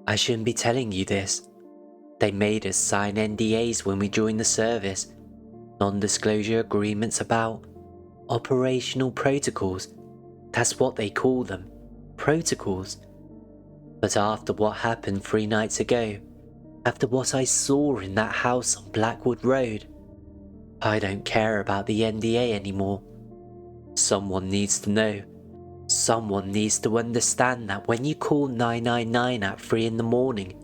I shouldn't be telling you this. They made us sign NDAs when we joined the service, non-disclosure agreements about operational protocols. That's what they call them, protocols. But after what happened 3 nights ago, after what I saw in that house on Blackwood Road, I don't care about the NDA anymore. Someone needs to know. Someone needs to understand that when you call 999 at 3 in the morning,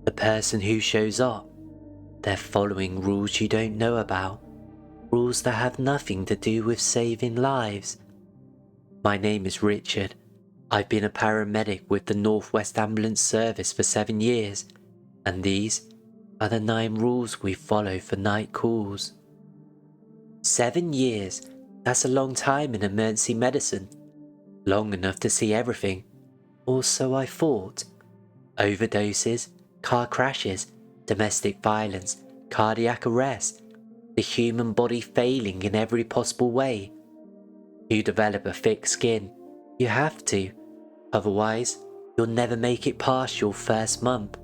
the person who shows up, they're following rules you don't know about. Rules that have nothing to do with saving lives. My name is Richard. I've been a paramedic with the Northwest Ambulance Service for 7 years, and these are the 9 rules we follow for night calls. 7 years, that's a long time in emergency medicine. Long enough to see everything, or so I thought. Overdoses, car crashes, domestic violence, cardiac arrest, the human body failing in every possible way. You develop a thick skin. You have to. Otherwise, you'll never make it past your first month.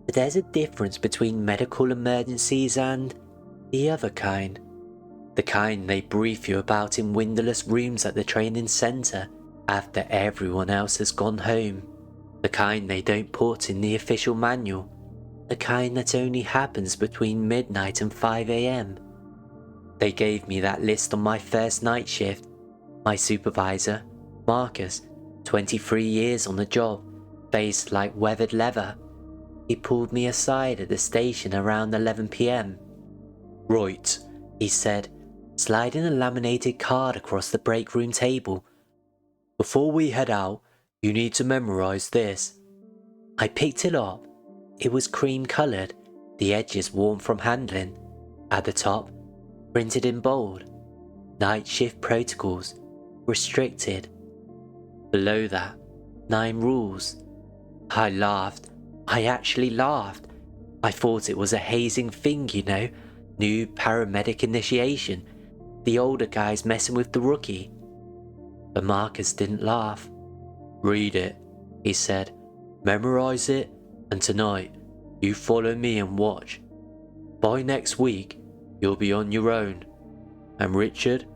But there's a difference between medical emergencies and the other kind. The kind they brief you about in windowless rooms at the training centre after everyone else has gone home. The kind they don't put in the official manual. The kind that only happens between midnight and 5 AM. They gave me that list on my first night shift. My supervisor, Marcus, 23 years on the job, faced like weathered leather. He pulled me aside at the station around 11 PM. "Right," he said, sliding a laminated card across the break room table. "Before we head out, you need to memorize this." I picked it up. It was cream coloured, the edges worn from handling. At the top, printed in bold, "Night shift protocols, restricted." Below that, 9 rules. I laughed. I actually laughed. I thought it was a hazing thing, you know, new paramedic initiation, the older guys messing with the rookie. But Marcus didn't laugh. "Read it," he said. "Memorize it, and tonight, you follow me and watch. By next week, you'll be on your own. And Richard,"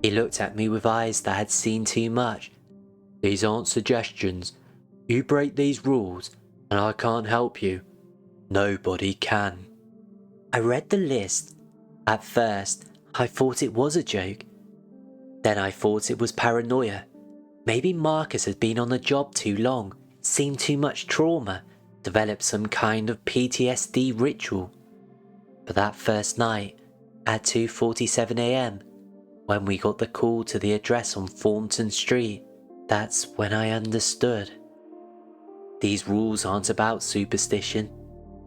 he looked at me with eyes that had seen too much, "these aren't suggestions. You break these rules, and I can't help you. Nobody can." I read the list. At first, I thought it was a joke. Then I thought it was paranoia. Maybe Marcus had been on the job too long, seen too much trauma, developed some kind of PTSD ritual. But that first night, at 2:47 AM, when we got the call to the address on Thornton Street, that's when I understood. These rules aren't about superstition,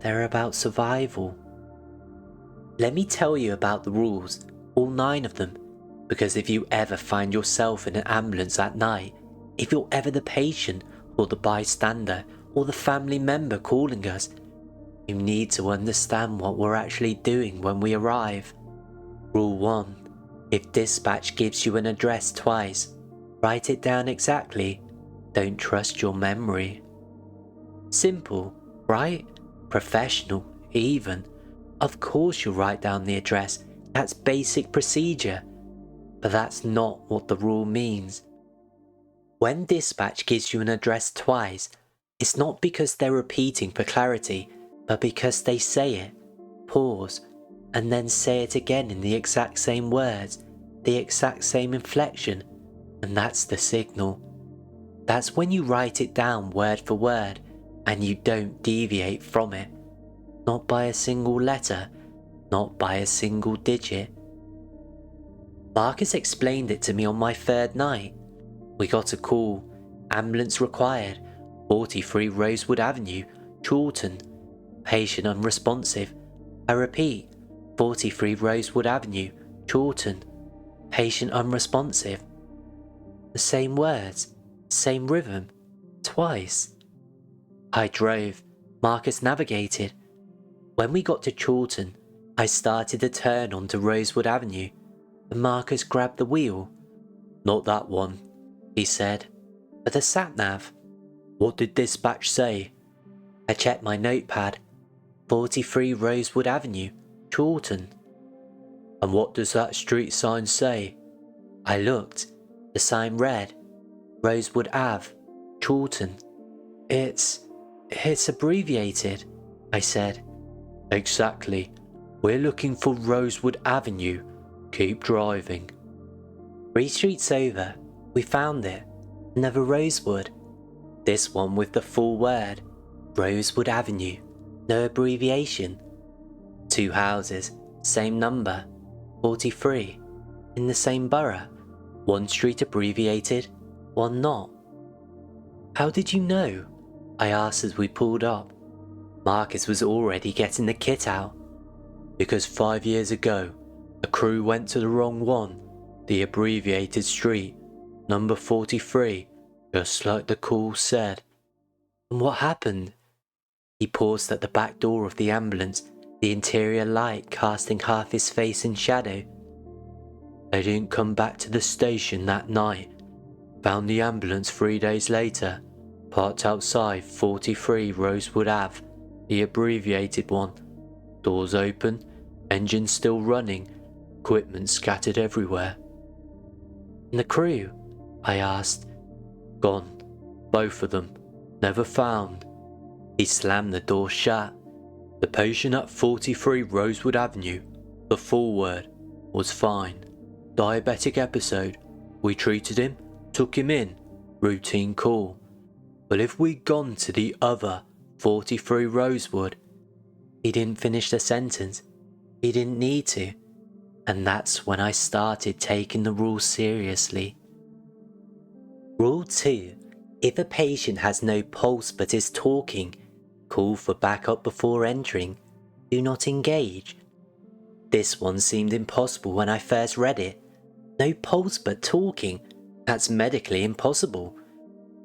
they're about survival. Let me tell you about the rules, all 9 of them, because if you ever find yourself in an ambulance at night, if you're ever the patient or the bystander or the family member calling us, you need to understand what we're actually doing when we arrive. Rule 1. If dispatch gives you an address twice, write it down exactly. Don't trust your memory. Simple, right? Professional, even. Of course you'll write down the address. That's basic procedure. But that's not what the rule means. When dispatch gives you an address twice, it's not because they're repeating for clarity, but because they say it, pause, and then say it again in the exact same words, the exact same inflection, and that's the signal. That's when you write it down word for word, and you don't deviate from it. Not by a single letter, not by a single digit. Marcus explained it to me on my 3rd night. We got a call, ambulance required, 43 Rosewood Avenue, Chawton. Patient unresponsive. I repeat, 43 Rosewood Avenue, Chawton. Patient unresponsive. The same words, same rhythm, twice. I drove, Marcus navigated. When we got to Chawton, I started to turn onto Rosewood Avenue, and Marcus grabbed the wheel. "Not that one," he said, "but the sat-nav." "What did dispatch say?" I checked my notepad. 43 Rosewood Avenue, Chawton. And what does that street sign say? I looked. The sign read, Rosewood Ave, Chawton. It's abbreviated, I said. Exactly. We're looking for Rosewood Avenue. Keep driving. 3 streets over, we found it. Another Rosewood. This one with the full word, Rosewood Avenue. No abbreviation. 2 houses, same number, 43, in the same borough. 1 street abbreviated, 1 not. How did you know? I asked as we pulled up. Marcus was already getting the kit out. Because 5 years ago, a crew went to the wrong one, the abbreviated street, number 43, just like the call said. And what happened? He paused at the back door of the ambulance, the interior light casting half his face in shadow. They didn't come back to the station that night. Found the ambulance 3 days later, parked outside 43 Rosewood Ave, the abbreviated one. Doors open, engine still running, equipment scattered everywhere. And the crew? I asked. Gone. Both of them. Never found. He slammed the door shut. The patient at 43 Rosewood Avenue, the full word, was fine. Diabetic episode. We treated him, took him in. Routine call. But if we'd gone to the other 43 Rosewood... He didn't finish the sentence. He didn't need to. And that's when I started taking the rules seriously. Rule 2. If a patient has no pulse but is talking, call for backup before entering. Do not engage. This one seemed impossible when I first read it. No pulse but talking. That's medically impossible.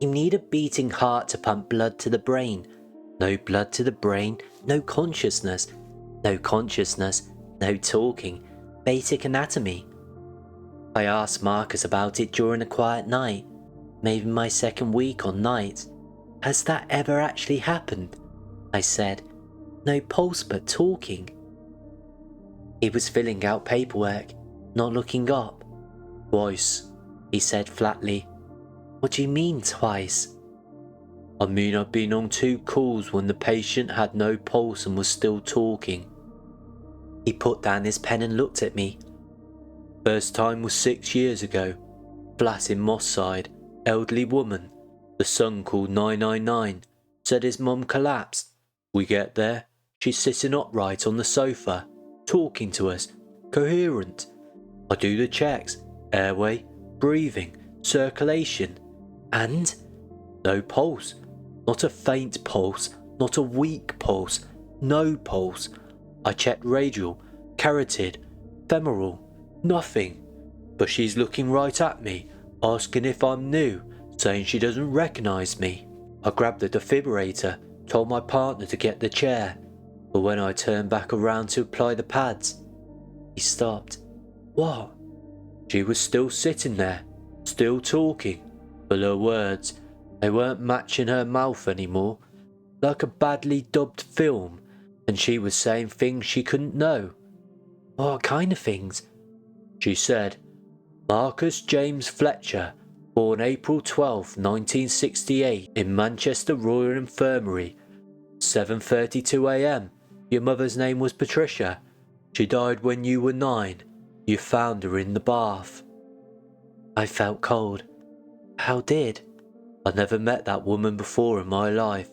You need a beating heart to pump blood to the brain. No blood to the brain, no consciousness. No consciousness, no talking. Basic anatomy. I asked Marcus about it during a quiet night, maybe my second week on nights. Has that ever actually happened? I said. No pulse but talking. He was filling out paperwork, not looking up. Twice, he said flatly. What do you mean twice? I mean I've been on 2 calls when the patient had no pulse and was still talking. He put down his pen and looked at me. First time was 6 years ago. Flat in Moss Side, elderly woman. The son called 999, said his mum collapsed. We get there, she's sitting upright on the sofa, talking to us, coherent. I do the checks, airway, breathing, circulation, and no pulse. Not a faint pulse, not a weak pulse, no pulse. I checked radial, carotid, femoral, nothing. But she's looking right at me, asking if I'm new, saying she doesn't recognise me. I grabbed the defibrillator, told my partner to get the chair, but when I turned back around to apply the pads, he stopped. What? She was still sitting there, still talking, but her words, they weren't matching her mouth anymore, like a badly dubbed film, and she was saying things she couldn't know. What kind of things? She said, Marcus James Fletcher, born April 12, 1968, in Manchester Royal Infirmary, 7:32 a.m. Your mother's name was Patricia. She died when you were 9. You found her in the bath. I felt cold. How did? I'd never met that woman before in my life.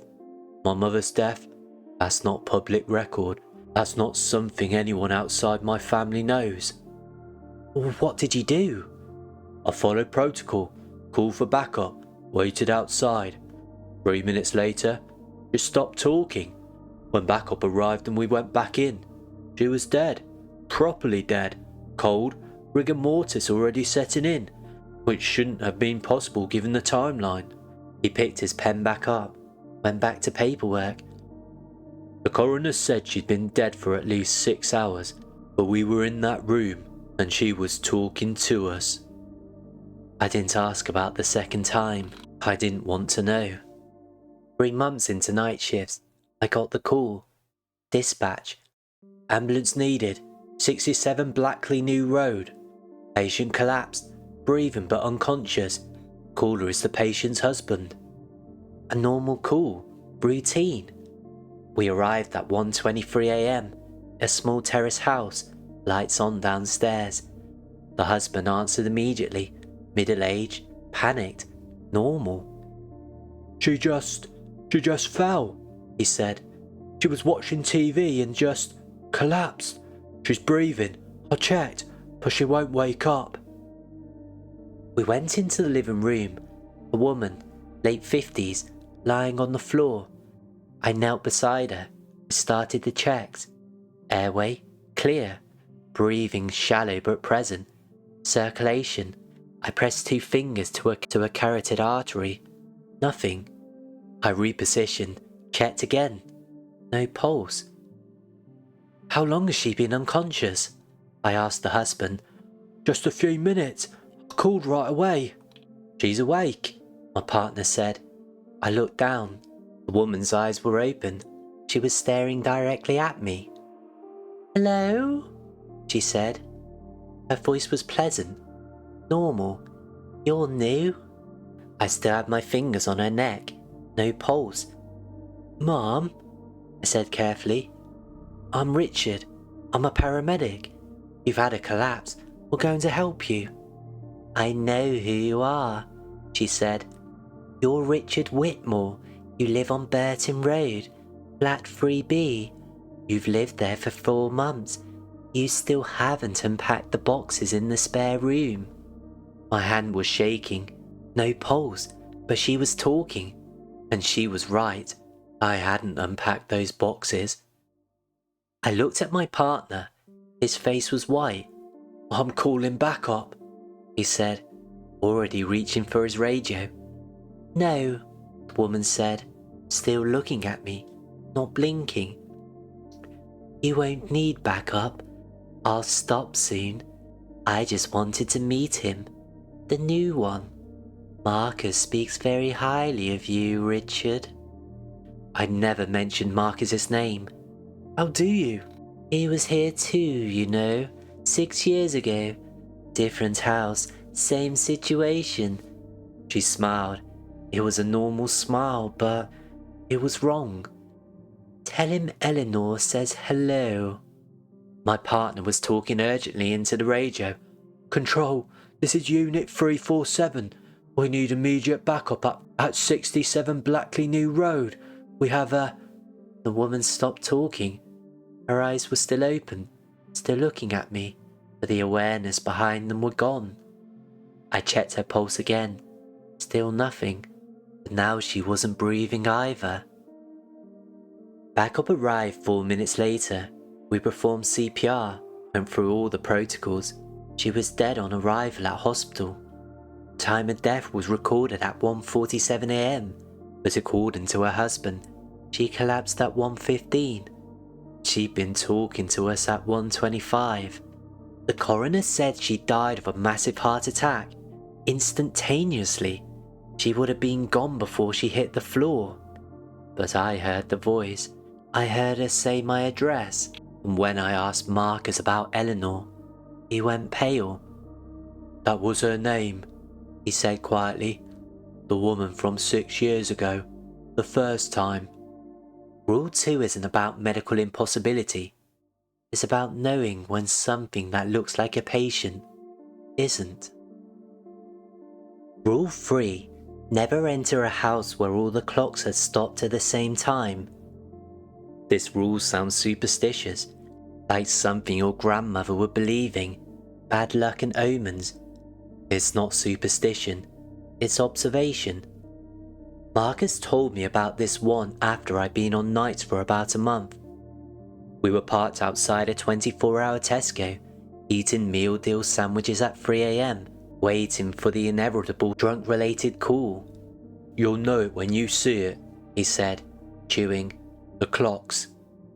My mother's death, that's not public record. That's not something anyone outside my family knows. What did you do? I followed protocol, called for backup, waited outside. 3 minutes later, she stopped talking. When backup arrived and we went back in, she was dead, properly dead, cold, rigor mortis already setting in, which shouldn't have been possible given the timeline. He picked his pen back up, went back to paperwork. The coroner said she'd been dead for at least 6 hours, but we were in that room and she was talking to us. I didn't ask about the second time. I didn't want to know. 3 months into night shifts, I got the call. Dispatch. Ambulance needed. 67 Blackley New Road. Patient collapsed, breathing but unconscious. Caller is the patient's husband. A normal call. Routine. We arrived at 1:23 a.m. A small terrace house, lights on downstairs. The husband answered immediately, middle-aged, panicked, normal. She just fell, he said. She was watching TV and just collapsed. She's breathing. I checked, but she won't wake up. We went into the living room. A woman, late 50s, lying on the floor. I knelt beside her, started the checks. Airway, clear. Breathing shallow but present. Circulation. I pressed 2 fingers to a carotid artery. Nothing. I repositioned, checked again. No pulse. How long has she been unconscious? I asked the husband. Just a few minutes. I called right away. She's awake, my partner said. I looked down. The woman's eyes were open. She was staring directly at me. Hello? She said. Her voice was pleasant. Normal. You're new? I still had my fingers on her neck. No pulse. Mom, I said carefully. I'm Richard. I'm a paramedic. You've had a collapse. We're going to help you. I know who you are, she said. You're Richard Whitmore. You live on Burton Road, flat 3B. You've lived there for 4 months. You still haven't unpacked the boxes in the spare room. My hand was shaking. No pulse, but she was talking. And she was right. I hadn't unpacked those boxes. I looked at my partner. His face was white. I'm calling backup, he said, already reaching for his radio. No, the woman said, still looking at me, not blinking. You won't need backup. I'll stop soon. I just wanted to meet him, the new one. Marcus speaks very highly of you, Richard. I never mentioned Marcus's name. How do you? He was here too, you know, 6 years ago. Different house, same situation. She smiled. It was a normal smile, but it was wrong. Tell him Eleanor says hello. My partner was talking urgently into the radio. Control, this is Unit 347. We need immediate backup at 67 Blackley New Road. We have a... The woman stopped talking. Her eyes were still open, still looking at me, but the awareness behind them were gone. I checked her pulse again. Still nothing, but now she wasn't breathing either. Backup arrived 4 minutes later. We performed CPR, went through all the protocols. She was dead on arrival at hospital. Time of death was recorded at 1:47 a.m, but according to her husband, she collapsed at 1:15. She'd been talking to us at 1:25. The coroner said she died of a massive heart attack. Instantaneously, she would have been gone before she hit the floor. But I heard the voice. I heard her say my address, and when I asked Marcus about Eleanor, he went pale. That was her name, he said quietly. The woman from 6 years ago, the first time. Rule 2 isn't about medical impossibility. It's about knowing when something that looks like a patient isn't. Rule 3. Never enter a house where all the clocks had stopped at the same time. This rule sounds superstitious, like something your grandmother would believe in, bad luck and omens. It's not superstition, it's observation. Marcus told me about this one after I'd been on nights for about a month. We were parked outside a 24-hour Tesco, eating meal deal sandwiches at 3 a.m, waiting for the inevitable drunk-related call. You'll know it when you see it, he said, chewing. The clocks.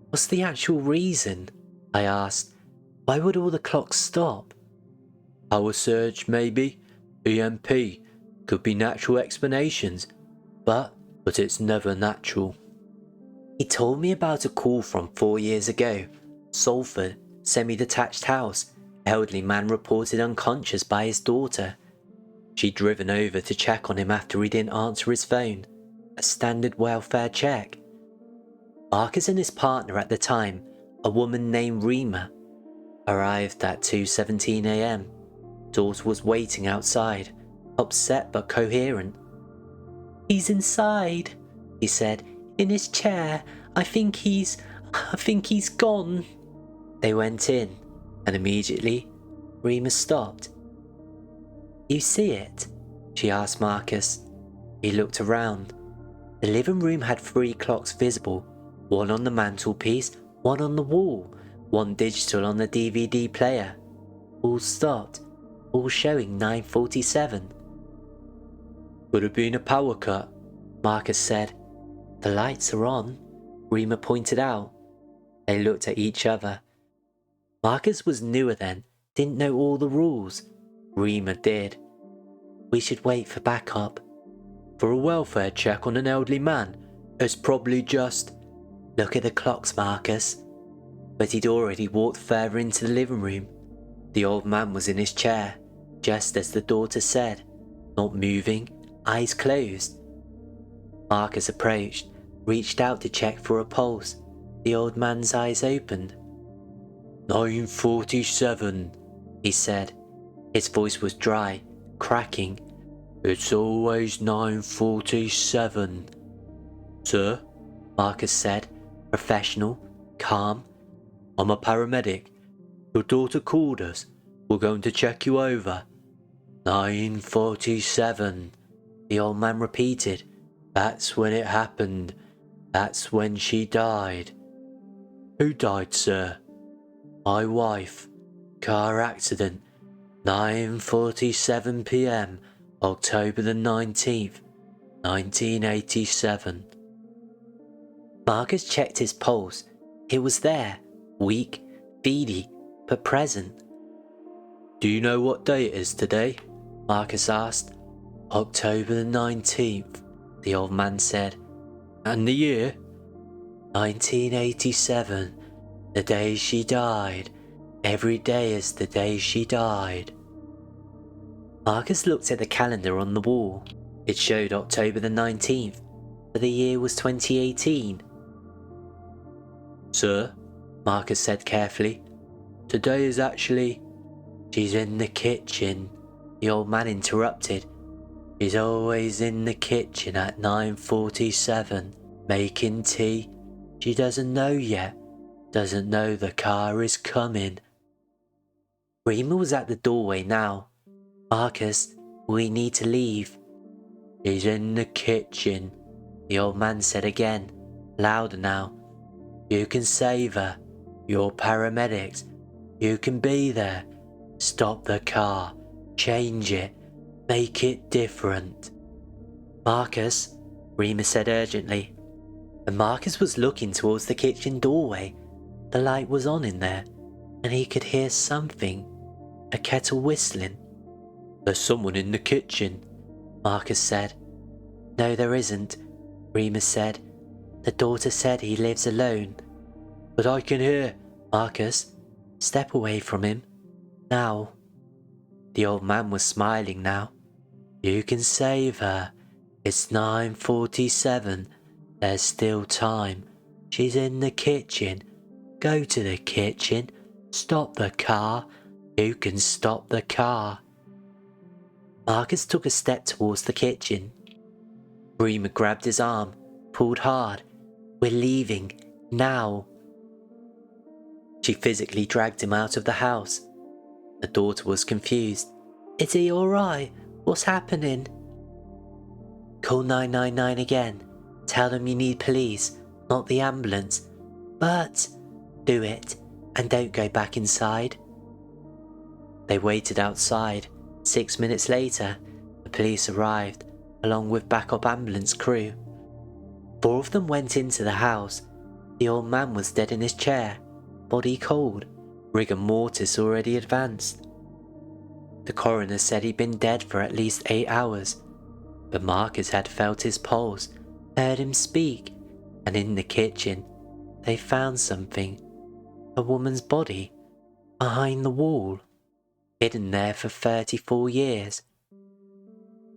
What's the actual reason? I asked. Why would all the clocks stop? Power surge, maybe. EMP. Could be natural explanations. But it's never natural. He told me about a call from 4 years ago. Salford, semi-detached house. Elderly man reported unconscious by his daughter. She'd driven over to check on him after he didn't answer his phone. A standard welfare check. Marcus and his partner at the time, a woman named Rima, arrived at 2:17 a.m. Daughter was waiting outside, upset but coherent. "He's inside," he said, "in his chair. I think he's gone." They went in, and immediately, Rima stopped. "You see it?" she asked Marcus. He looked around. The living room had 3 clocks visible, one on the mantelpiece, one on the wall, one digital on the DVD player. All stopped, all showing 9:47. Could have been a power cut, Marcus said. "The lights are on," Rima pointed out. They looked at each other. Marcus was newer then, didn't know all the rules. Rima did. "We should wait for backup." For a welfare check on an elderly man, it's probably just... "Look at the clocks, Marcus." But he'd already walked further into the living room. The old man was in his chair, just as the daughter said, not moving, eyes closed. Marcus approached, reached out to check for a pulse. The old man's eyes opened. 9:47, he said. His voice was dry, cracking. It's always 9:47. Sir, Marcus said, professional, calm. I'm a paramedic. Your daughter called us. We're going to check you over. 9:47, the old man repeated. That's when it happened. That's when she died. Who died, sir? My wife. Car accident. 9:47 p.m. October the 19th, 1987. Marcus checked his pulse. It was there, weak, beady, but present. Do you know what day it is today? Marcus asked. October the 19th, the old man said. And the year? 1987, the day she died. Every day is the day she died. Marcus looked at the calendar on the wall. It showed October the 19th, but the year was 2018. Sir, Marcus said carefully, today is actually... She's in the kitchen, the old man interrupted. She's always in the kitchen at 9:47, making tea. She doesn't know yet, doesn't know the car is coming. Rima was at the doorway now. Marcus, we need to leave. She's in the kitchen, the old man said again, louder now. You can save her. You're paramedics. You can be there. Stop the car. Change it. Make it different. Marcus, Rima said urgently. And Marcus was looking towards the kitchen doorway. The light was on in there, and he could hear something. A kettle whistling. There's someone in the kitchen, Marcus said. No, there isn't, Rima said. The daughter said he lives alone. But I can hear. Marcus, step away from him. Now. The old man was smiling now. You can save her. It's 9:47. There's still time. She's in the kitchen. Go to the kitchen. Stop the car. You can stop the car. Marcus took a step towards the kitchen. Rima grabbed his arm, pulled hard. We're leaving. Now. She physically dragged him out of the house. The daughter was confused. Is he alright? What's happening? Call 999 again. Tell them you need police, not the ambulance. But do it, and don't go back inside. They waited outside. 6 minutes later, the police arrived, along with backup ambulance crew. 4 of them went into the house. The old man was dead in his chair, body cold, rigor mortis already advanced. The coroner said he'd been dead for at least 8 hours, but Marcus had felt his pulse, heard him speak. and in the kitchen, they found something. A woman's body behind the wall, hidden there for 34 years.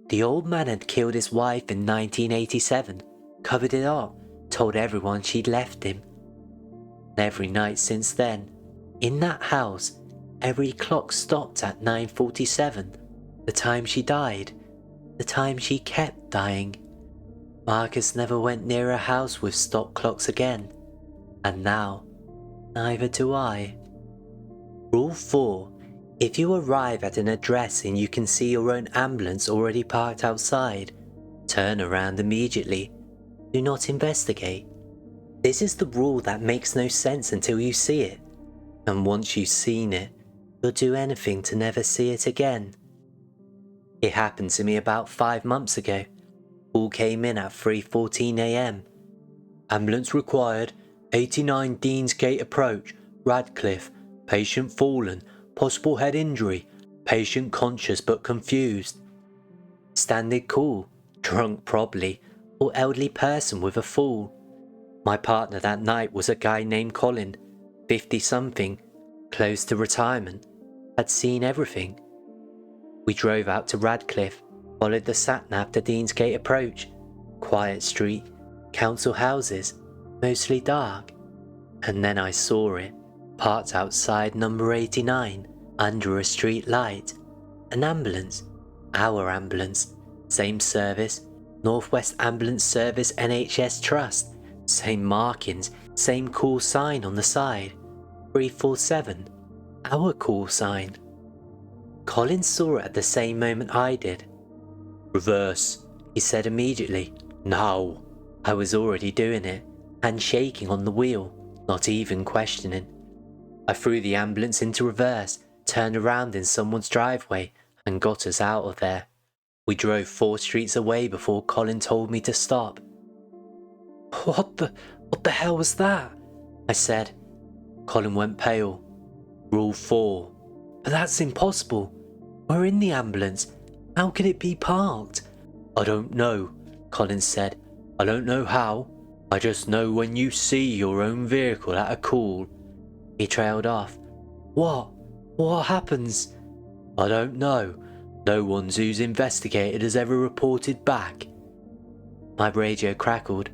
The old man had killed his wife in 1987, covered it up, told everyone she'd left him. And every night since then, in that house, every clock stopped at 9:47, the time she died, the time she kept dying. Marcus never went near a house with stop clocks again, and now, neither do I. Rule 4. If you arrive at an address and you can see your own ambulance already parked outside, turn around immediately. Do not investigate. This is the rule that makes no sense until you see it, and once you've seen it, you'll do anything to never see it again. It happened to me about 5 months ago. Call came in at 3:14 a.m. Ambulance required, 89 Deansgate Approach, Radcliffe, patient fallen, possible head injury, patient conscious but confused. Standard call, drunk probably, or elderly person with a fall. My partner that night was a guy named Colin, 50-something, close to retirement, had seen everything. We drove out to Radcliffe, followed the sat-nav to Deansgate Approach, quiet street, council houses, mostly dark, and then I saw it, parked outside number 89, under a street light. An ambulance, our ambulance, same service, Northwest Ambulance Service NHS Trust, same markings, same call sign on the side, 347, our call sign. Colin saw it at the same moment I did. Reverse, He said immediately. now. I was already doing it, hand shaking on the wheel, not even questioning. I threw the ambulance into reverse, turned around in someone's driveway, and got us out of there. We drove 4 streets away before Colin told me to stop. What the hell was that? I said. Colin went pale. Rule 4. But that's impossible. We're in the ambulance. How could it be parked? I don't know, Colin said. I don't know how. I just know when you see your own vehicle at a call. He trailed off. What happens? I don't know. No one who's investigated has ever reported back. My radio crackled.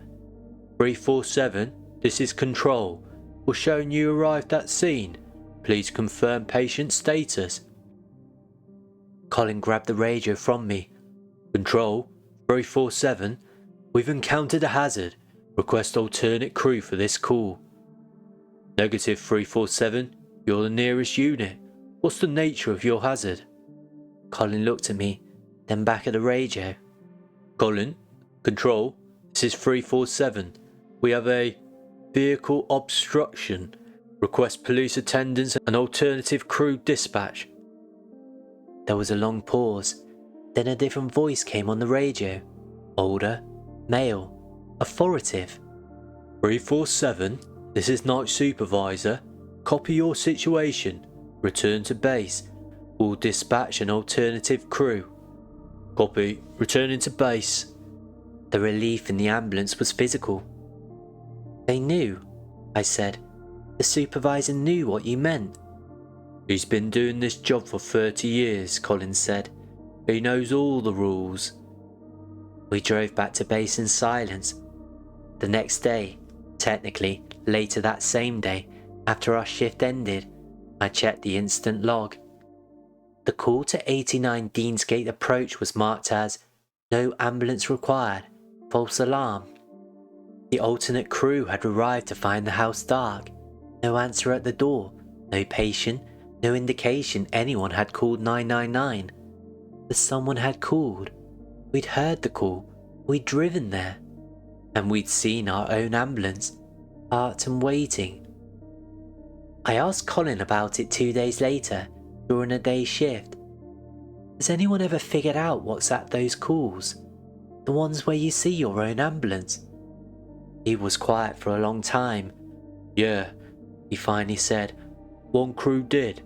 347, this is control. We're showing you arrived at scene. Please confirm patient status. Colin grabbed the radio from me. Control, 347, we've encountered a hazard. Request alternate crew for this call. Negative 347, you're the nearest unit. What's the nature of your hazard? Colin looked at me, then back at the radio. Colin, control, this is 347. We have a vehicle obstruction. Request police attendance and alternative crew dispatch. There was a long pause. Then a different voice came on the radio. Older, male, authoritative. 347, this is night supervisor. Copy your situation. Return to base. We'll dispatch an alternative crew. Copy. Returning to base. The relief in the ambulance was physical. They knew, I said. The supervisor knew what you meant. He's been doing this job for 30 years, Colin said. He knows all the rules. We drove back to base in silence. The next day, technically later that same day, after our shift ended, I checked the incident log. The call to 89 Deansgate Approach was marked as no ambulance required, false alarm. The alternate crew had arrived to find the house dark. No answer at the door, no patient, no indication anyone had called 999. But someone had called. We'd heard the call, we'd driven there, and we'd seen our own ambulance, parked and waiting. I asked Colin about it 2 days later, during a day shift. Has anyone ever figured out what's at those calls? The ones where you see your own ambulance? He was quiet for a long time. Yeah, he finally said. One crew did,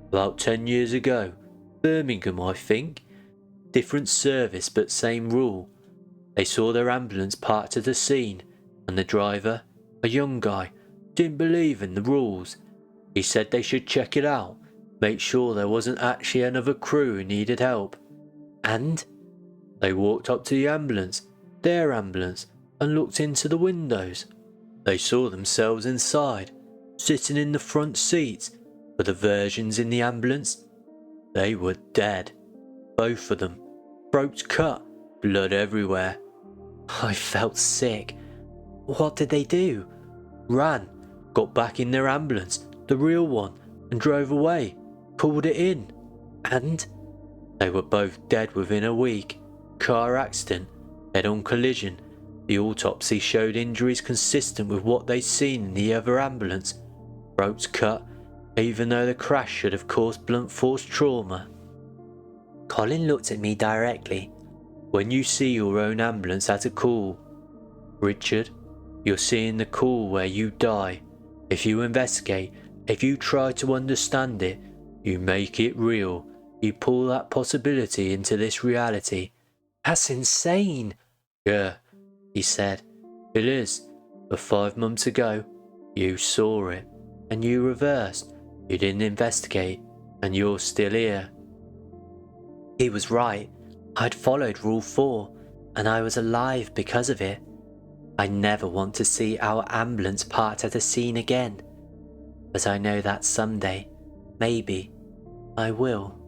about 10 years ago. Birmingham, I think. Different service but same rule. They saw their ambulance parked at the scene. And the driver, a young guy, didn't believe in the rules. He said they should check it out, make sure there wasn't actually another crew who needed help. And? They walked up to the ambulance, their ambulance, and looked into the windows. They saw themselves inside, sitting in the front seats, but the versions in the ambulance, they were dead. Both of them. Throats cut, blood everywhere. I felt sick. What did they do? Ran, got back in their ambulance, the real one, and drove away, called it in. And? They were both dead within a week. Car accident, head-on collision. The autopsy showed injuries consistent with what they'd seen in the other ambulance. Throats cut, even though the crash should have caused blunt force trauma. Colin looked at me directly. When you see your own ambulance at a call, Richard, you're seeing the call where you die. If you investigate, if you try to understand it, you make it real. You pull that possibility into this reality. That's insane. Yeah, he said. It is. But 5 months ago, you saw it, and you reversed. You didn't investigate, and you're still here. He was right. I'd followed Rule 4, and I was alive because of it. I never want to see our ambulance parked at a scene again. But I know that someday, maybe, I will.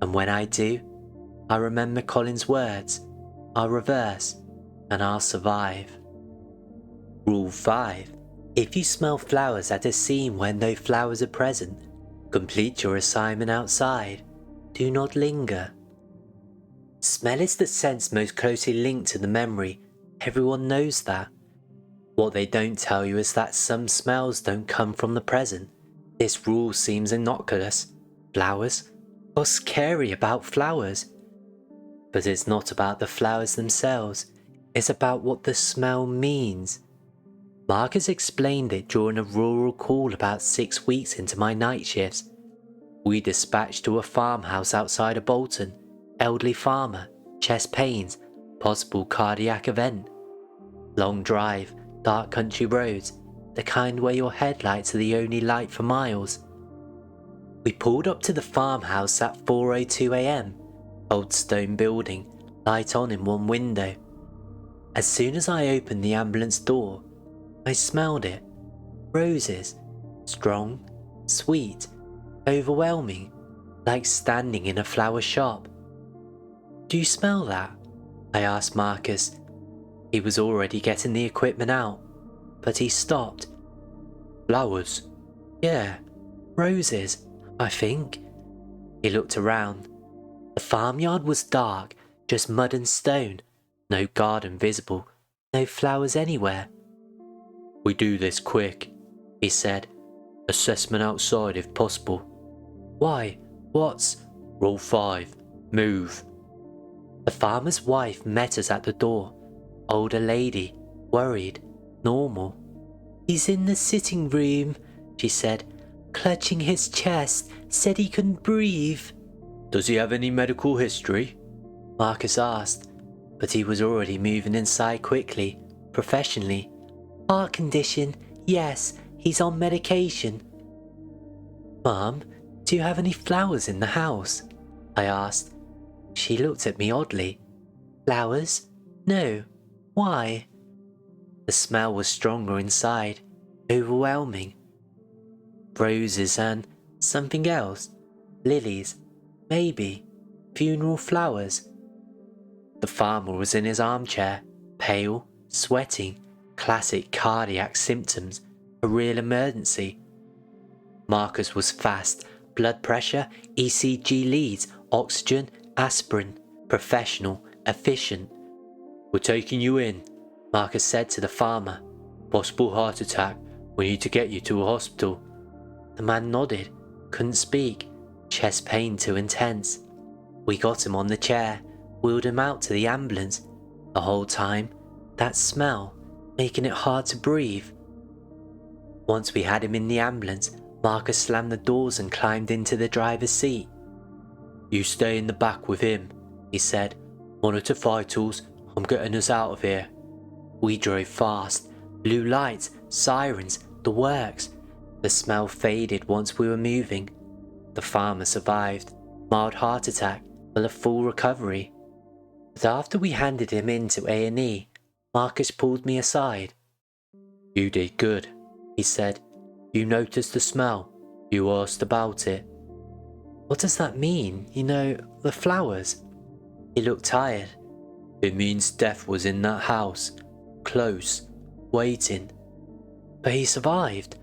And when I do, I remember Colin's words. I'll reverse, and I'll survive. Rule 5. If you smell flowers at a scene where no flowers are present, complete your assignment outside. Do not linger. Smell is the sense most closely linked to the memory. Everyone knows that. What they don't tell you is that some smells don't come from the present. This rule seems innocuous. Flowers? What's scary about flowers? But it's not about the flowers themselves. It's about what the smell means. Marcus explained it during a rural call about 6 weeks into my night shifts. We dispatched to a farmhouse outside of Bolton. Elderly farmer, chest pains, possible cardiac event. Long drive, dark country roads, the kind where your headlights are the only light for miles. We pulled up to the farmhouse at 4:02 a.m. Old stone building, light on in one window. As soon as I opened the ambulance door, I smelled it. Roses. Strong, sweet, overwhelming, like standing in a flower shop. Do you smell that? I asked Marcus. He was already getting the equipment out, but he stopped. Flowers? Yeah, roses, I think. He looked around. The farmyard was dark, just mud and stone. No garden visible, no flowers anywhere. We do this quick, he said. Assessment outside if possible. Why? What's? Rule 5. Move. The farmer's wife met us at the door. Older lady, worried, normal. He's in the sitting room, she said, clutching his chest, said he couldn't breathe. Does he have any medical history? Marcus asked, but he was already moving inside quickly, professionally. Heart condition, yes, he's on medication. Mum, do you have any flowers in the house? I asked. She looked at me oddly. Flowers? No. Why? The smell was stronger inside, overwhelming. Roses and something else. Lilies, maybe. Funeral flowers. The farmer was in his armchair, pale, sweating. Classic cardiac symptoms, a real emergency. Marcus was fast, blood pressure, ECG leads, oxygen, aspirin, professional, efficient. We're taking you in, Marcus said to the farmer. Possible heart attack, we need to get you to a hospital. The man nodded, couldn't speak, chest pain too intense. We got him on the chair, wheeled him out to the ambulance. The whole time, that smell, making it hard to breathe. Once we had him in the ambulance, Marcus slammed the doors and climbed into the driver's seat. You stay in the back with him, he said. Monitor vitals, I'm getting us out of here. We drove fast. Blue lights, sirens, the works. The smell faded once we were moving. The farmer survived. Mild heart attack, but a full recovery. But after we handed him into A&E, Marcus pulled me aside. You did good, he said. You noticed the smell. You asked about it. What does that mean? The flowers? He looked tired. It means death was in that house. Close. Waiting. But he survived.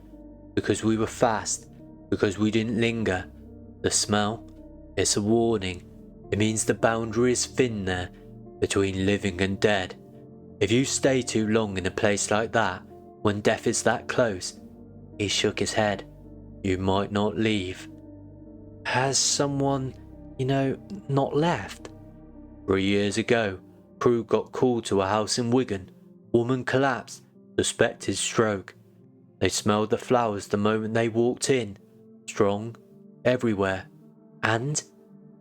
Because we were fast. Because we didn't linger. The smell? It's a warning. It means the boundary is thin there, between living and dead. If you stay too long in a place like that, when death is that close, he shook his head, you might not leave. Has someone, not left? 3 years ago, crew got called to a house in Wigan. Woman collapsed, suspected stroke. They smelled the flowers the moment they walked in. Strong, everywhere. And?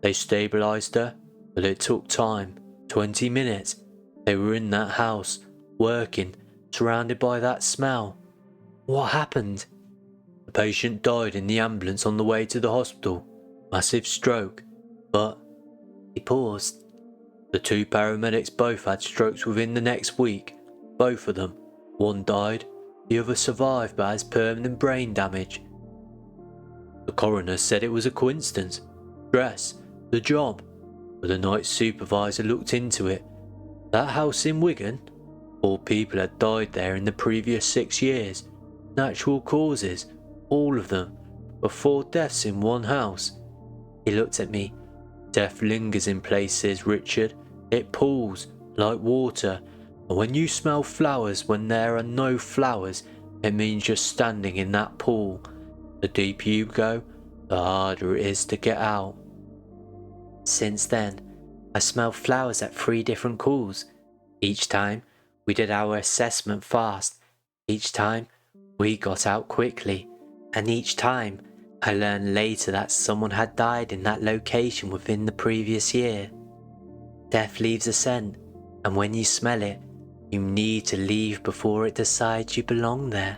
They stabilised her, but it took time. 20 minutes. They were in that house, working, surrounded by that smell. What happened? The patient died in the ambulance on the way to the hospital. Massive stroke. But he paused. The 2 paramedics both had strokes within the next week. Both of them. One died, the other survived but has permanent brain damage. The coroner said it was a coincidence. Stress, the job. But the night supervisor looked into it. That house in Wigan, 4 people had died there in the previous 6 years. Natural causes, all of them, but 4 deaths in one house. He looked at me. Death lingers in places, Richard. It pools, like water. And when you smell flowers when there are no flowers, it means you're standing in that pool. The deeper you go, the harder it is to get out. Since then, I smelled flowers at 3 different calls. Each time, we did our assessment fast. Each time, we got out quickly. And each time, I learned later that someone had died in that location within the previous year. Death leaves a scent, and when you smell it, you need to leave before it decides you belong there.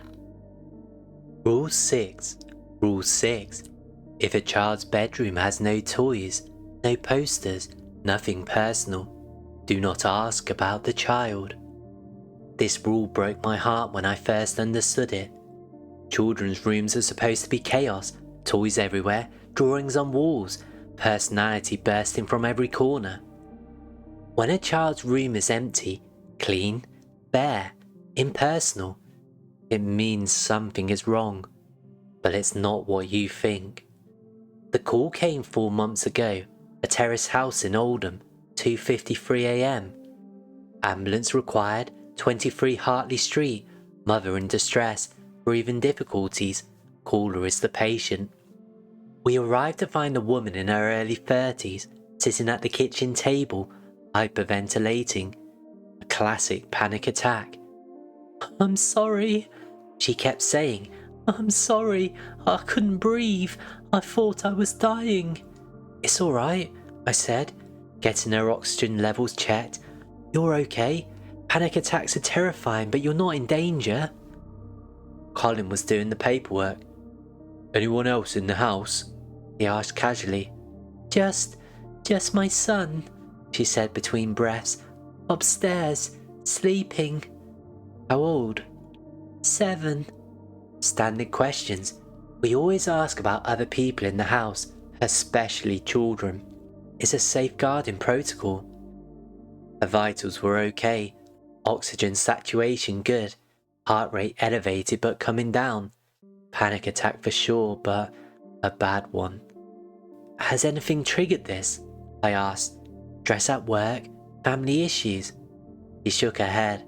Rule 6. Rule 6. If a child's bedroom has no toys, no posters, nothing personal, do not ask about the child. This rule broke my heart when I first understood it. Children's rooms are supposed to be chaos, toys everywhere, drawings on walls, personality bursting from every corner. When a child's room is empty, clean, bare, impersonal, it means something is wrong, but it's not what you think. The call came 4 months ago, a terrace house in Oldham, 2:53 a.m. Ambulance required, 23 Hartley Street, mother in distress, breathing difficulties, caller is the patient. We arrived to find a woman in her early 30s, sitting at the kitchen table, hyperventilating. A classic panic attack. "I'm sorry," she kept saying. "I'm sorry, I couldn't breathe. I thought I was dying." "It's alright," I said, getting her oxygen levels checked. "You're okay. Panic attacks are terrifying, but you're not in danger." Colin was doing the paperwork. "Anyone else in the house?" he asked casually. Just my son," she said between breaths. "Upstairs, sleeping." "How old?" 7. Standard questions. We always ask about other people in the house, especially children. It's a safeguarding protocol. Her vitals were okay. Oxygen saturation good. Heart rate elevated but coming down. Panic attack for sure, but a bad one. "Has anything triggered this?" I asked. "Stress at work? Family issues?" She shook her head,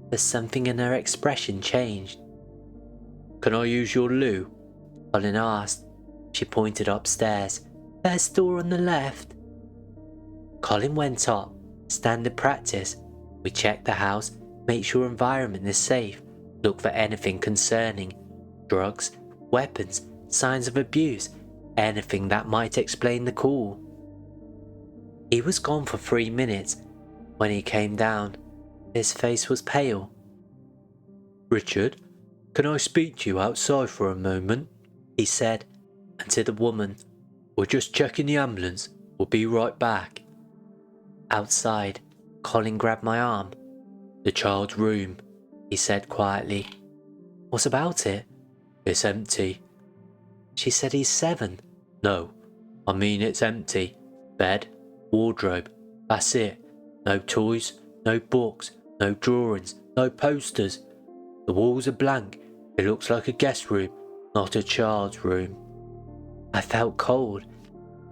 but something in her expression changed. "Can I use your loo?" Colin asked. She pointed upstairs. "First door on the left." Colin went up. Standard practice. We check the house, make sure environment is safe, look for anything concerning. Drugs, weapons, signs of abuse, anything that might explain the call. He was gone for 3 minutes. When he came down, his face was pale. Richard, can I speak to you outside for a moment? He said, and to the woman, We're just checking the ambulance. We'll be right back. outside, Colin grabbed my arm. The child's room. He said quietly. What about it? It's empty. She said he's 7. No, I mean it's empty. Bed, wardrobe, that's it. No toys, no books, no drawings, no posters. The walls are blank. It looks like a guest room, not a child's room. I felt cold.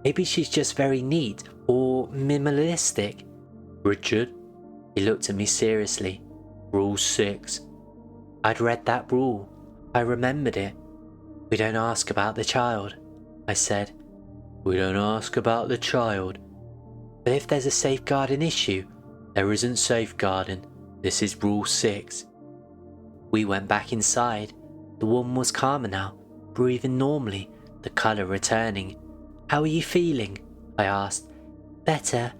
Maybe she's just very neat or minimalistic. Richard, He looked at me seriously. Rule 6. I'd read that rule. I remembered it. We don't ask about the child, I said. We don't ask about the child. But if there's a safeguarding issue, There isn't safeguarding. This is Rule 6. we went back inside. The woman was calmer now, breathing normally, the colour returning. How are you feeling? I asked. Better.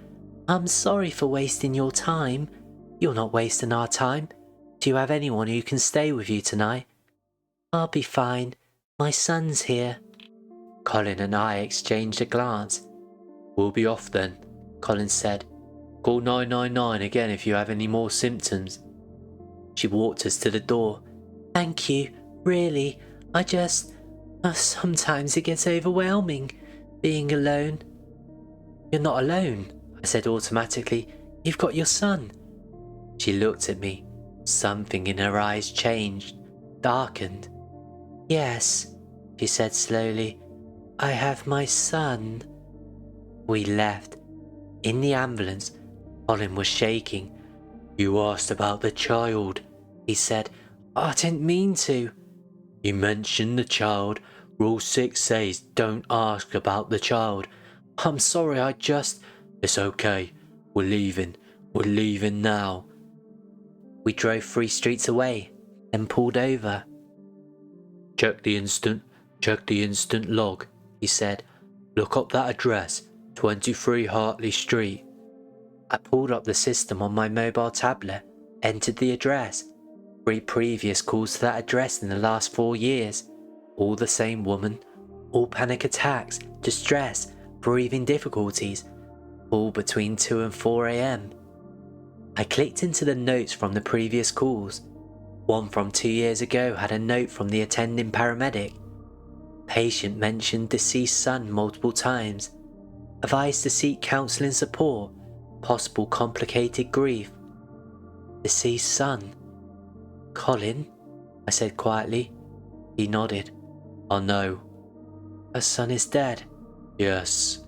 I'm sorry for wasting your time. You're not wasting our time. Do you have anyone who can stay with you tonight? I'll be fine. My son's here. Colin and I exchanged a glance. We'll be off then, Colin said. Call 999 again if you have any more symptoms. She walked us to the door. Thank you, really. Sometimes it gets overwhelming, being alone. You're not alone, I said automatically. You've got your son. She looked at me. Something in her eyes changed, darkened. Yes, she said slowly. I have my son. We left. In the ambulance, Colin was shaking. You asked about the child, he said. I didn't mean to. You mentioned the child. Rule 6 says don't ask about the child. I'm sorry, It's okay. We're leaving. We're leaving now. We drove 3 streets away, then pulled over. Check the instant log, he said. Look up that address, 23 Hartley Street. I pulled up the system on my mobile tablet, entered the address. 3 previous calls to that address in the last 4 years. All the same woman, all panic attacks, distress, breathing difficulties, all between 2 and 4 a.m. I clicked into the notes from the previous calls. One from 2 years ago had a note from the attending paramedic. Patient mentioned deceased son multiple times. Advised to seek counselling support. Possible complicated grief. Deceased son. Colin? I said quietly. He nodded. I know. Her son is dead. Yes.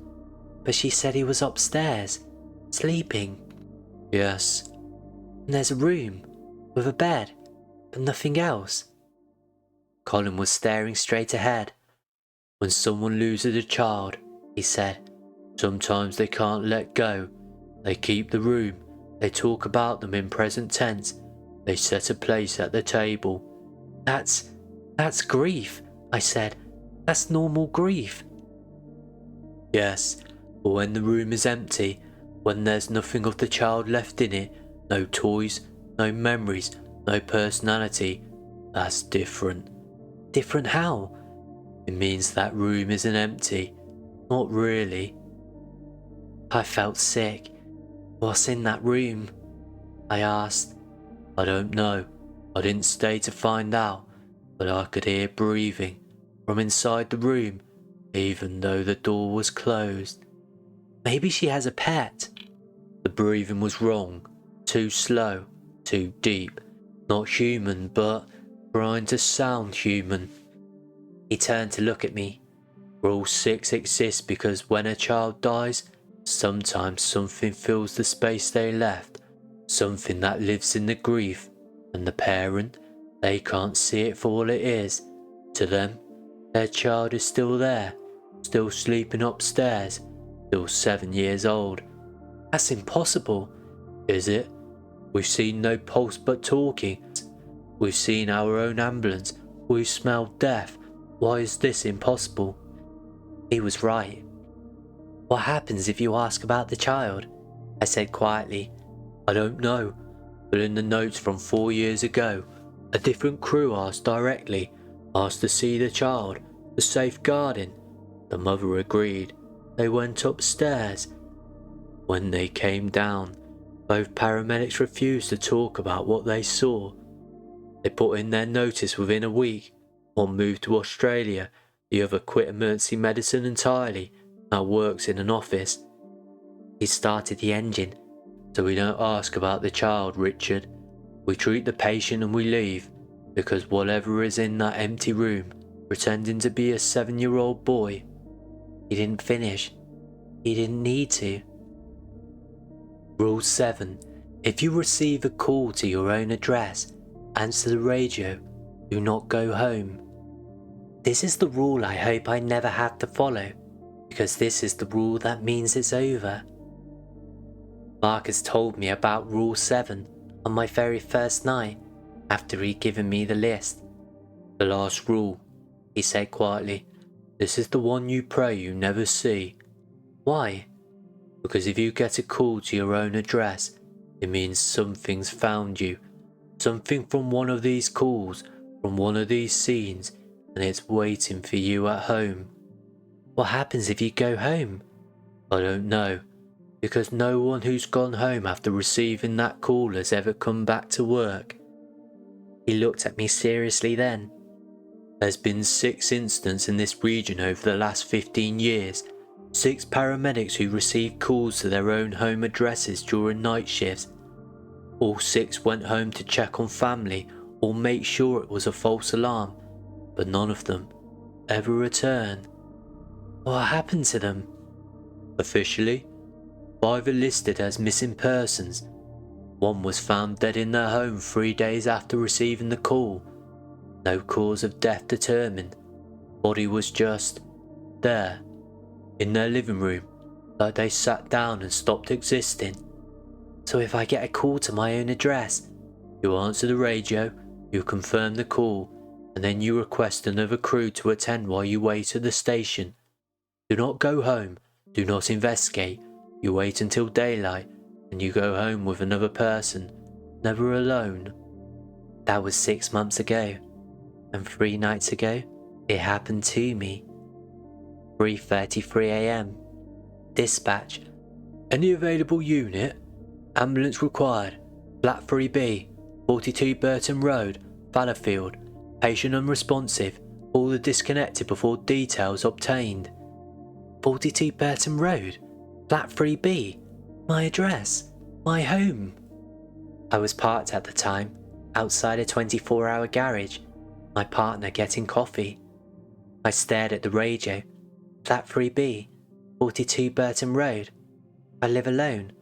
But she said he was upstairs, sleeping. Yes. And there's a room, with a bed, but nothing else. Colin was staring straight ahead. When someone loses a child, he said, sometimes they can't let go. They keep the room. They talk about them in present tense. They set a place at the table. That's grief, I said. That's normal grief. Yes, but when the room is empty, when there's nothing of the child left in it, no toys, no memories, no personality, that's different. Different how? It means that room isn't empty. Not really. I felt sick. What's in that room? I asked. I don't know. I didn't stay to find out, but I could hear breathing from inside the room, even though the door was closed. Maybe she has a pet. The breathing was wrong, too slow, too deep, not human, but trying to sound human. He turned to look at me. Rule 6 exists because when a child dies, sometimes something fills the space they left, something that lives in the grief, and the parent, they can't see it for what it is. To them, their child is still there, still sleeping upstairs, still 7 years old. That's impossible. Is it? We've seen no pulse but talking. We've seen our own ambulance. We've smelled death. Why is this impossible? He was right. What happens if you ask about the child? I said quietly. I don't know, but in the notes from 4 years ago, A different crew asked directly, asked to see the child, the safeguarding. The mother agreed. They went upstairs. When they came down, both paramedics refused to talk about what they saw. They put in their notice within a week. One moved to Australia, the other quit emergency medicine entirely, now works in an office. He started the engine. So we don't ask about the child, Richard. We treat the patient and we leave, because whatever is in that empty room, pretending to be a 7-year-old boy. He didn't finish. He didn't need to. Rule 7. If you receive a call to your own address, answer the radio. Do not go home. This is the rule I hope I never have to follow, because this is the rule that means it's over. Marcus told me about Rule 7 on my very first night, after he'd given me the list. The last rule, he said quietly. This is the one you pray you never see. Why? Because if you get a call to your own address, it means something's found you. Something from one of these calls, from one of these scenes, and it's waiting for you at home. What happens if you go home? I don't know, because no one who's gone home after receiving that call has ever come back to work. He looked at me seriously then. There's been 6 incidents in this region over the last 15 years. 6 paramedics who received calls to their own home addresses during night shifts. All 6 went home to check on family or make sure it was a false alarm, but none of them ever returned. What happened to them? Officially, 5 are listed as missing persons. 1 was found dead in their home 3 days after receiving the call. No cause of death determined. Body was just there, in their living room, like they sat down and stopped existing. So if I get a call to my own address, you answer the radio, you confirm the call, and then you request another crew to attend while you wait at the station. Do not go home, do not investigate. You wait until daylight, and you go home with another person, never alone. That was 6 months ago, and 3 nights ago, it happened to me. 3:33 a.m. Dispatch. Any available unit? Ambulance required. Flat 3B, 42 Burton Road, Fallowfield. Patient unresponsive. All are disconnected before details obtained. 42 Burton Road, Flat 3B, my address, my home. I was parked at the time, outside a 24-hour garage, my partner getting coffee. I stared at the radio. Flat 3B, 42 Burton Road. I live alone.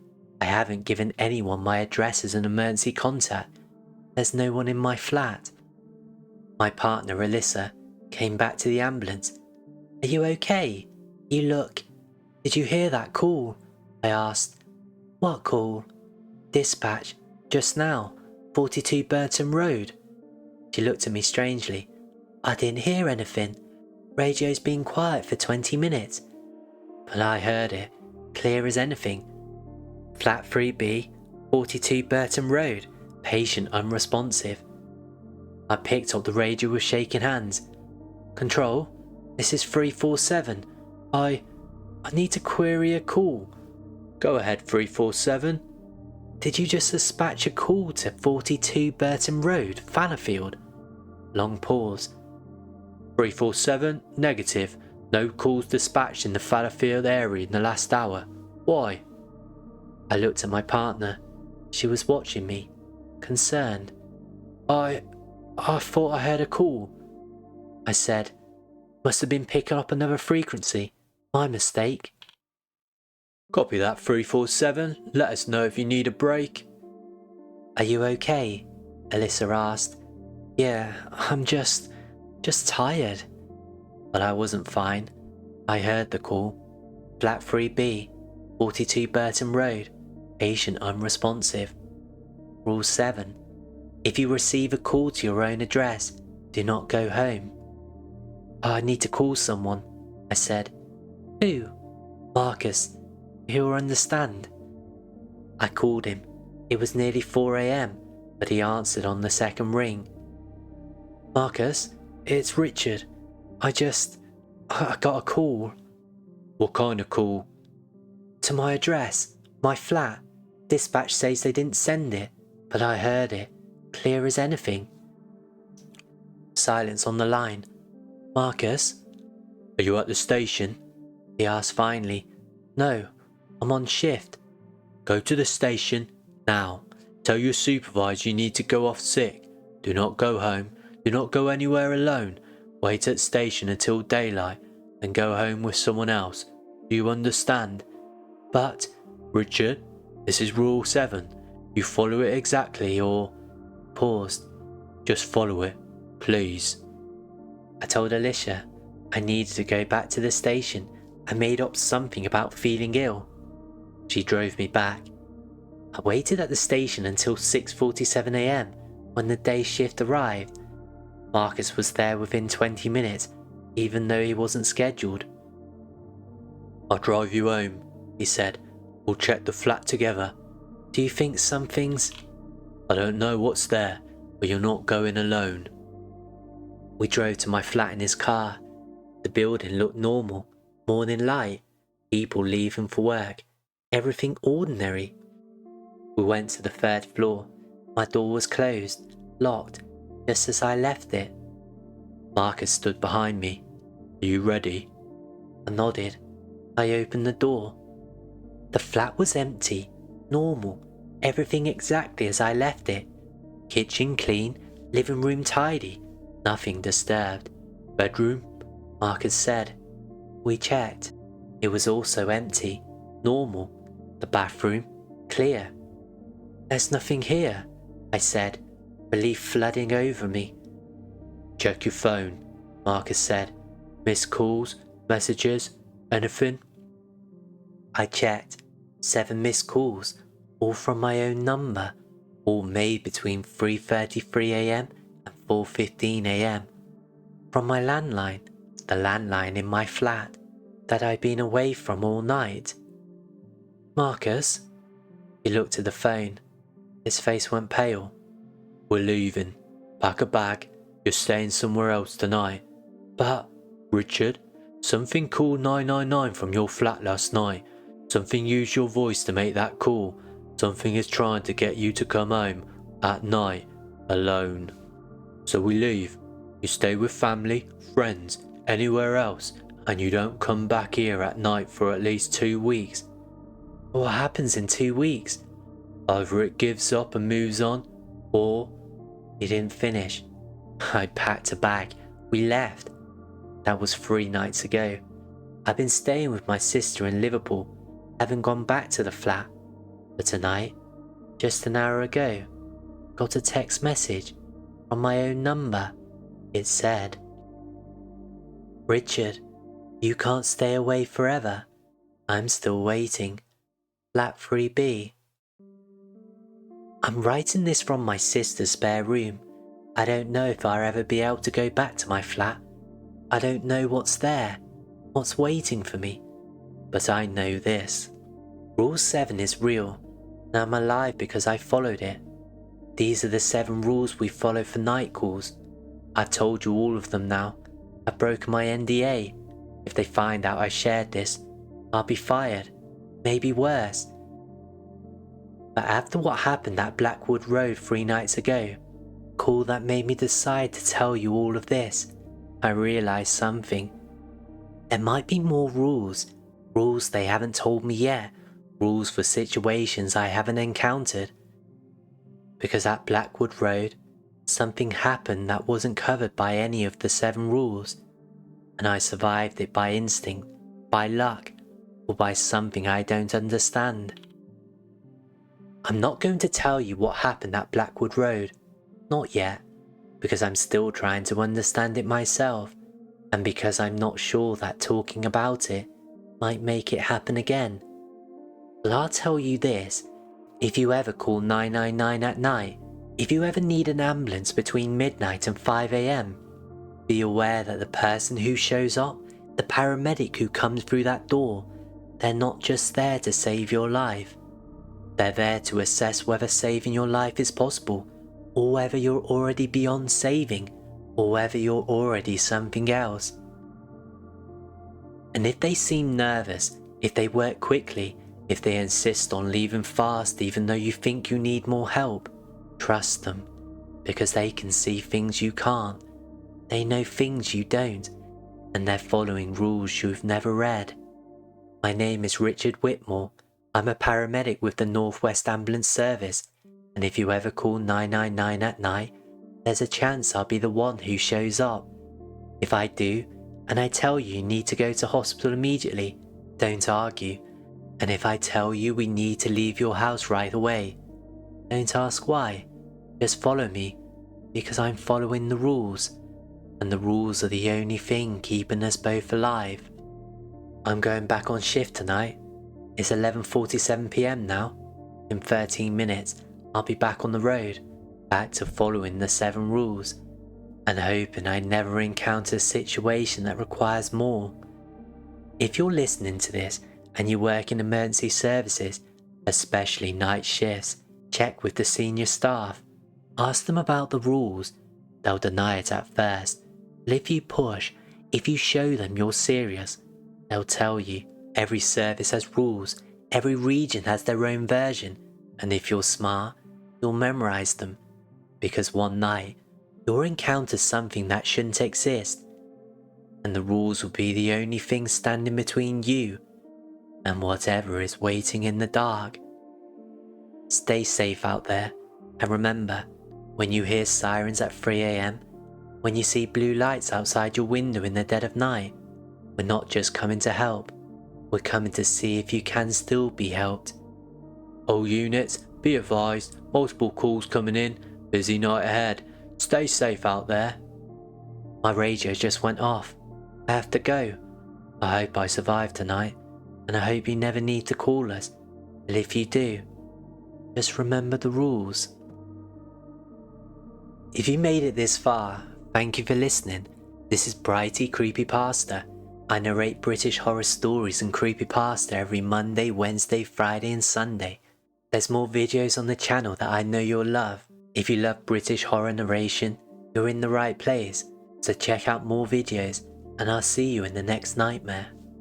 I haven't given anyone my address as an emergency contact. There's no one in my flat. My partner, Alyssa, came back to the ambulance. Are you okay? You look... Did you hear that call? I asked. What call? Dispatch, just now, 42 Burton Road. She looked at me strangely. I didn't hear anything. Radio's been quiet for 20 minutes. But I heard it, clear as anything. Flat 3B, 42 Burton Road, patient unresponsive. I picked up the radio with shaking hands. Control, this is 347. I need to query a call. Go ahead, 347. Did you just dispatch a call to 42 Burton Road, Fallowfield? Long pause. 347, negative. No calls dispatched in the Fallowfield area in the last hour. Why? I looked at my partner. She was watching me, concerned. I thought I heard a call. I said, must have been picking up another frequency. My mistake. Copy that, 347. Let us know if you need a break. Are you okay? Alyssa asked. Yeah, I'm just tired. But I wasn't fine. I heard the call. Flat 3B, 42 Burton Road, patient unresponsive. Rule 7. If you receive a call to your own address, do not go home. I need to call someone, I said. Who? Marcus. He'll understand. I called him. It was nearly 4 a.m, but he answered on the second ring. Marcus, it's Richard. I got a call. What kind of call? To my address, my flat. Dispatch says they didn't send it, but I heard it, clear as anything. Silence on the line. Marcus? Are you at the station? He asked finally. No, I'm on shift. Go to the station, now. Tell your supervisor you need to go off sick. Do not go home. Do not go anywhere alone. Wait at station until daylight, then go home with someone else. Do you understand? But... Richard, this is Rule 7. You follow it exactly or... Paused. Just follow it, please. I told Alicia I needed to go back to the station. I made up something about feeling ill. She drove me back. I waited at the station until 6:47 a.m. when the day shift arrived. Marcus was there within 20 minutes, even though he wasn't scheduled. I'll drive you home, he said. We'll check the flat together. Do you think something's... I don't know what's there, but you're not going alone. We drove to my flat in his car. The building looked normal. Morning light. People leaving for work. Everything ordinary. We went to the 3rd floor. My door was closed, locked, just as I left it. Marcus stood behind me. Are you ready? I nodded. I opened the door. The flat was empty, normal, everything exactly as I left it. Kitchen clean, living room tidy, nothing disturbed. Bedroom? Marcus said. We checked. It was also empty, normal. The bathroom, clear. There's nothing here, I said, relief flooding over me. Check your phone, Marcus said. Missed calls, messages, anything? I checked. 7 missed calls, all from my own number, all made between 3:33 a.m. and 4:15 a.m. From my landline, the landline in my flat, that I'd been away from all night. Marcus? He looked at the phone. His face went pale. We're leaving. Pack a bag. You're staying somewhere else tonight. But... Richard, something called 999 from your flat last night. Something used your voice to make that call. Something is trying to get you to come home at night, alone. So we leave. You stay with family, friends, anywhere else, and you don't come back here at night for at least 2 weeks. What happens in 2 weeks? Either it gives up and moves on, or... He didn't finish. I'd packed a bag. We left. That was 3 nights ago. I'd been staying with my sister in Liverpool, haven't gone back to the flat. But tonight, just an hour ago, got a text message from my own number. It said, Richard, you can't stay away forever. I'm still waiting. Flat 3B. I'm writing this from my sister's spare room. I don't know if I'll ever be able to go back to my flat. I don't know what's there, what's waiting for me. But I know this. Rule 7 is real, and I'm alive because I followed it. These are the 7 rules we follow for night calls. I've told you all of them now. I've broken my NDA. If they find out I shared this, I'll be fired. Maybe worse. But after what happened at Blackwood Road 3 nights ago, call that made me decide to tell you all of this, I realised something. There might be more rules they haven't told me yet, rules for situations I haven't encountered. Because at Blackwood Road, something happened that wasn't covered by any of the 7 rules, and I survived it by instinct, by luck, or by something I don't understand. I'm not going to tell you what happened at Blackwood Road, not yet, because I'm still trying to understand it myself, and because I'm not sure that talking about it might make it happen again. But I'll tell you this, if you ever call 999 at night, if you ever need an ambulance between midnight and 5 a.m, be aware that the person who shows up, the paramedic who comes through that door, they're not just there to save your life. They're there to assess whether saving your life is possible, or whether you're already beyond saving, or whether you're already something else. And if they seem nervous, if they work quickly, if they insist on leaving fast even though you think you need more help, trust them, because they can see things you can't. They know things you don't, and they're following rules you've never read. My name is Richard Whitmore. I'm a paramedic with the Northwest Ambulance Service, and if you ever call 999 at night, there's a chance I'll be the one who shows up. If I do, and I tell you need to go to hospital immediately, don't argue. And if I tell you we need to leave your house right away, don't ask why. Just follow me, because I'm following the rules, and the rules are the only thing keeping us both alive. I'm going back on shift tonight. It's 11:47 p.m. now. In 13 minutes, I'll be back on the road, back to following the 7 rules, and hoping I never encounter a situation that requires more. If you're listening to this and you work in emergency services, especially night shifts, check with the senior staff. Ask them about the rules. They'll deny it at first, but if you push, if you show them you're serious, they'll tell you. Every service has rules, every region has their own version, and if you're smart, you'll memorize them, because one night you'll encounter something that shouldn't exist, and the rules will be the only thing standing between you and whatever is waiting in the dark. Stay safe out there, and remember, when you hear sirens at 3 a.m, when you see blue lights outside your window in the dead of night, we're not just coming to help, we're coming to see if you can still be helped. All units, be advised, multiple calls coming in, busy night ahead, stay safe out there. My radio just went off. I have to go. I hope I survive tonight, and I hope you never need to call us, but if you do, just remember the rules. If you made it this far, thank you for listening. This is Brighty Creepypasta. I narrate British horror stories and creepypasta every Monday, Wednesday, Friday and Sunday. There's more videos on the channel that I know you'll love. If you love British horror narration, you're in the right place. So check out more videos, and I'll see you in the next nightmare.